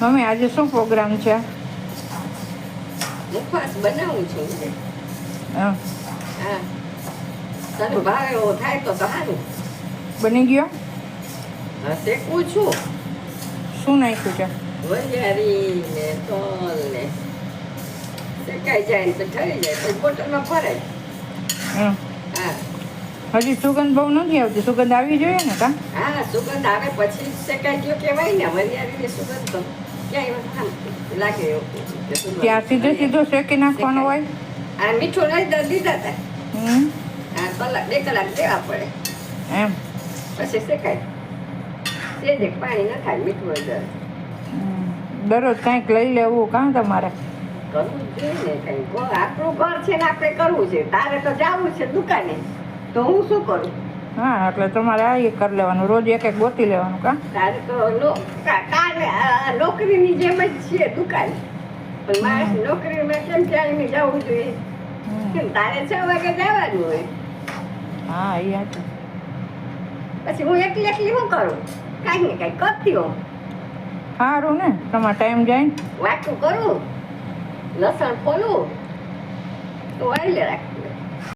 Mummy આજે શું programme છે? મુખવાસ બનાવું છું. હા, હા, તને ભાવે એવો થાય તો સારું. બની ગયો? હા, શેકું છું. શું નાખ્યું છે? વરિયાળી ને તલ ને શેકાઈ જાય ને તો ઠરી જાય તો બોટલમાં ભરાય. હમ. હા હજી સુગંધ બહુ નથી આવતી, સુગંધ આવી જોઈએ ને કા? હા, સુગંધ આવે પછી જ શેકાઈ ગયો કહેવાય ને. વરિયાળીની સુગંધ તો ક્યાંય આમ લાગે એવું કે સુગંધ. ત્યાં સીધે સીધો શેકી નાખવાનો હોય? આ મીઠું નહીં દીધા હતા. હમ. આ કલાક 2 કલાક દેવા પડે એમ. પછી શેકાય. સેજ પાણી ન થાય મીઠું હોય દરરોજ કંઈક લઈ લેવું કાં તમારે? કરવું જ જોઈએ ને કંઈ. આપણું ઘર છે ને આપણે કરવું છે. તારે તો જવું છે દુકાને, તો હું શું કરું? હા, એટલે તમારે આ કરી લેવાનું, રોજ એક એક ગોતી લેવાનું કાં? તારે તો કાલે નોકરીની જેમ જ છે દુકાન. પણ મારે નોકરીમાં કેમ ક્યાંય જવું જોઈએ? કેમ તારે 6 વાગે જવાનું હોય. હા, એ હતું. પછી હું એકલી શું કરું? કાંઈક ને કાંઈક કરતી હોઉં. સારું ને, તમારો ટાઈમ જાય ને. વાટું કરું, લસણ ફોલું તો વાળી રાખું.